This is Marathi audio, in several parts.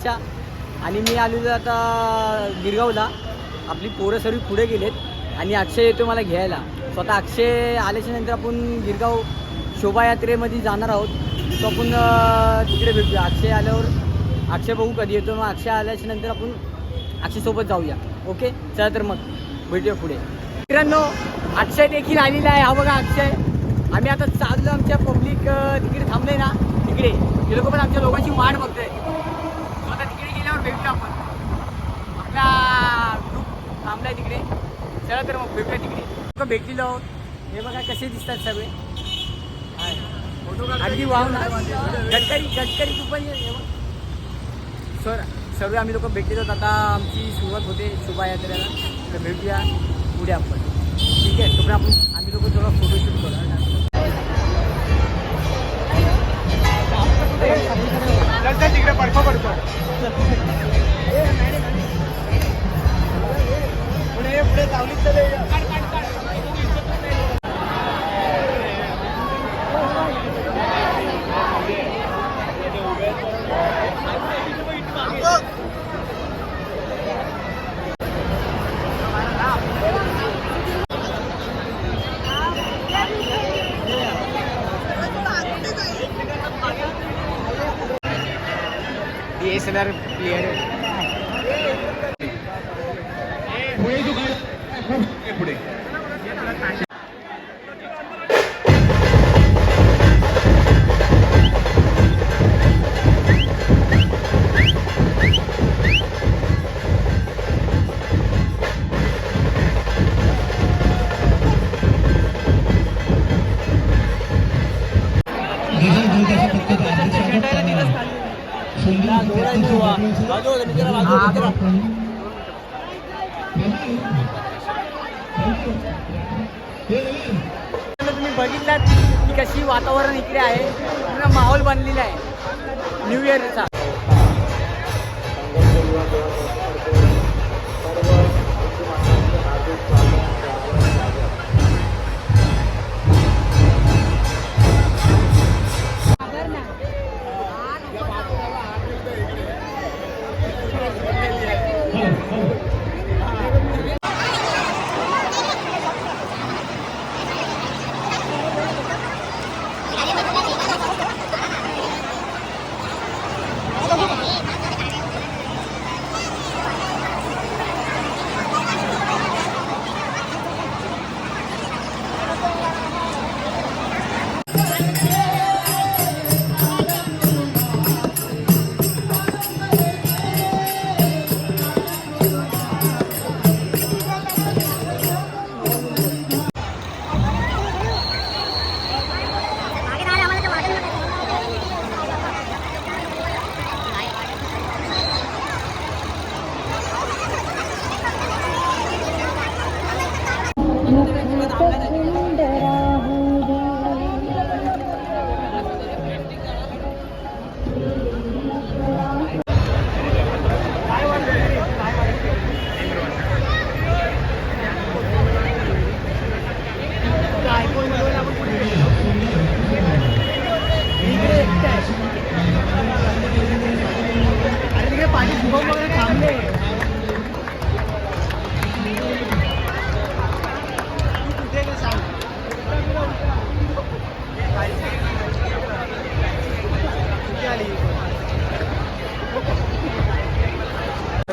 शुभेच्छा. आणि मी आलेलो आता गिरगावला. आपली पोरं सर्व पुढे गेलेत आणि अक्षय येतो मला घ्यायला. स्वतः अक्षय आल्याच्या नंतर आपण गिरगाव शोभायात्रेमध्ये जाणार आहोत. तो आपण तिकडे भेटूया. अक्षय आल्यावर अक्षय बघू कधी येतो. मग अक्षय आल्याच्या नंतर आपण अक्षयसोबत जाऊया. ओके चला तर मग भेटूया पुढे. मित्रांनो अक्षय देखील आलेला आहे. हा बघा अक्षय. आम्ही आता चाललो आमच्या पब्लिक तिकडे थांबले ना तिकडे. ते लोक पण आमच्या लोकांची वाट बघतोय. आता तिकडे गेल्यावर भेटूया आपण. आपला ग्रुप थांबलाय तिकडे. चला तर मग भेटूया तिकडे. लोक भेटलेलो आहोत. हे बघा कसे दिसतात सगळे. अगदी वाव ना. गडकरी तू पण ये. सर सर्व आम्ही लोक भेटलेलो आहोत. आता आमची सुरुवात होते शोभायात्रेला. तर भेटूया पुढे आपण. ठीक आहे. तोपर्यंत आपण आम्ही लोक थोडा फोटोशूट करू. तिकडे पडतो पडतो पुढे चावलीच DSLR प्लेयर पुढे तुम्ही बघितलात की कशी वातावरण इकडे आहे. पूर्ण माहोल बनलेला आहे न्यू इयरचा.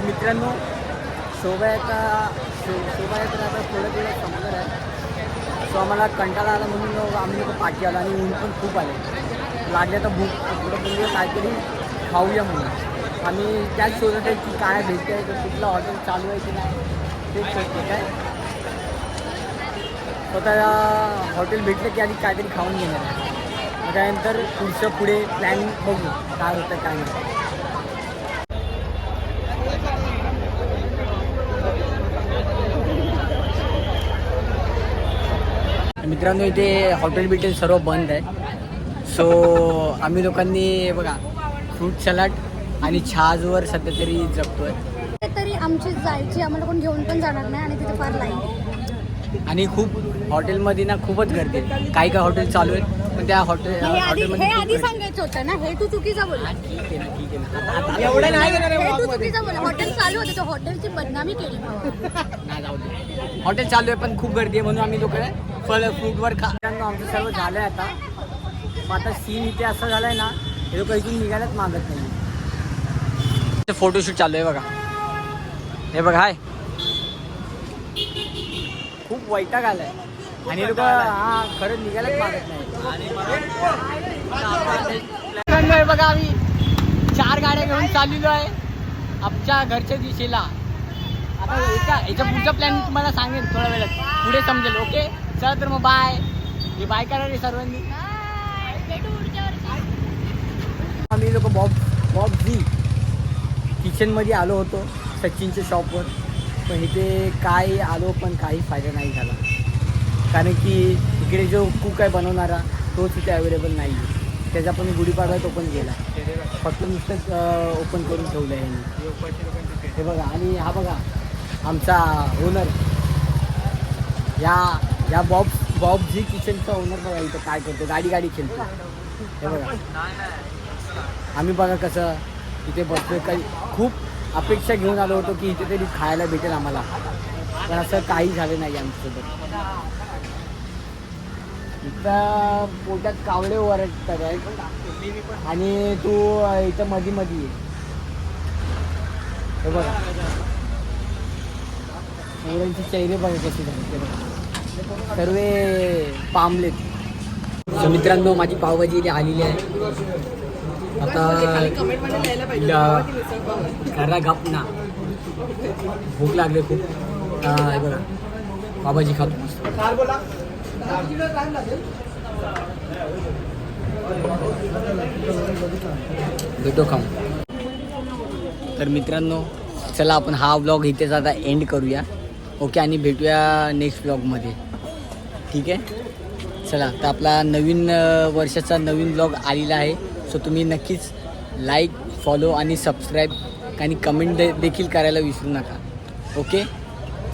मित्रांनो शोभायात्रा आता थोडं संपणार आहे. सो आम्हाला कंटाळा आला म्हणून आम्ही लोक पाठी आला आणि ऊन पण खूप आले. लागले तर भूक थोडं बोलूया काहीतरी खाऊया म्हणून. आम्ही त्याच शोधत आहे की काय भेटते आहे तर कुठलं हॉटेल चालू आहे की नाही तेच शोधते. काय स्वतः हॉटेल भेटलं की आधी काहीतरी खाऊन घेणार आहे. मग त्यानंतर पुढे प्लॅन बघू काय होतं काय नाही. मित्रांनो इथे हॉटेल बिटेल सर्व बंद आहे. सो आम्ही लोकांनी बघा फ्रूट सलाड आणि छाजवर सध्या तरी जगतोय. तरी आमची जायची आम्हाला कोण घेऊन पण जाणार नाही आणि तिथे फार लाईन आणि खूप हॉटेलमध्ये ना खूपच गर्दी आहे. काही हॉटेल चालू आहेत पण त्या हॉटेल हे आधी हॉटेलमध्ये सांगायचं होतं ना, हे तू चुकीचा बोलला. ठीक आहे ना आता एवढं नाही घेणार हे आहे तू vlog मध्ये. चुकीचा बोलला. हॉटेल चालू होते, तो हॉटेलची बदनामी केली भावा. नाही जाऊ दे. हॉटेल चालू आहे पण खूप गर्दी आहे म्हणून आम्ही लोक फळ फ्रूटवर आमचं सर्व झालं आहे आता. मग आता सीन इथे असं झालं आहे ना, हे लोक इथून निघायलाच मागत नाही. फोटोशूट चालू आहे बघा. हे बघा हाय, खूप वैताग आलाय आणि हे लोक खरंच निघायलाच मागत नाही. हे बघा आम्ही 4 गाड्या घेऊन चाललेलो आहे आमच्या घरच्या दिशेला. आता याच्या पुढचा प्लॅन मी तुम्हाला सांगेन थोड्या वेळात, पुढे समजेल. ओके चला तर मग बाय. हे बाय करा रे सर्वांनी. आम्ही लोक बॉब झी किचनमध्ये आलो होतो सचिनच्या शॉपवर, पण इथे काय आलो पण काही फायदा नाही झाला, कारण की इकडे जो कुक आहे बनवणारा तोच इथे अवेलेबल नाही आहे. त्याचा पण गुढीपाडवा तो पण गेला, फक्त नुसतंच ओपन करून ठेवलं आहे यांनी. हे बघा आणि हा बघा आमचा ओनर, या बॉब झी किचनचा ओनर बघा इथं काय करतो, गाडी खेळतो. हे बघा आम्ही बघा कसं इथे बसतोय. काही खूप अपेक्षा घेऊन आलो होतो की इथे तरी खायला भेटेल आम्हाला, पण असं काही झालं नाही आमच्यासोबत. इथं पोटात कावळे ओरडतात आहेत आणि तू इथं मध्ये आहे. हे बघा पोरांचे चेहरे बघा कसे झाले, ते बघा सर्व पामलेत. तर मित्रांनो माझी पावभाजी इथे आलेली आहे. आता घरा गप ना, भूक लागले खूप. हे बघा पावभाजी खातो मस्त. भेटो खाऊ. तर मित्रांनो चला आपण हा व्लॉग इथेच आता एंड करूया. ओके आणि भेटूया नेक्स्ट व्लॉगमध्ये. ठीक आहे चला. तर आपला नवीन वर्षाचा नवीन व्लॉग आलेला आहे. सो तुम्ही नक्कीच लाईक फॉलो आणि सबस्क्राईब आणि कमेंट देखील करायला विसरू नका. ओके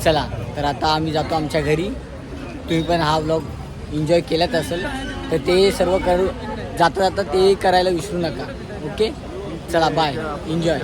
चला. तर आता आम्ही जातो आमच्या घरी. तुम्ही पण हा व्लॉग एन्जॉय केलाच असेल तर ते सर्व जाता ते करायला विसरू नका. ओके चला बाय. एन्जॉय.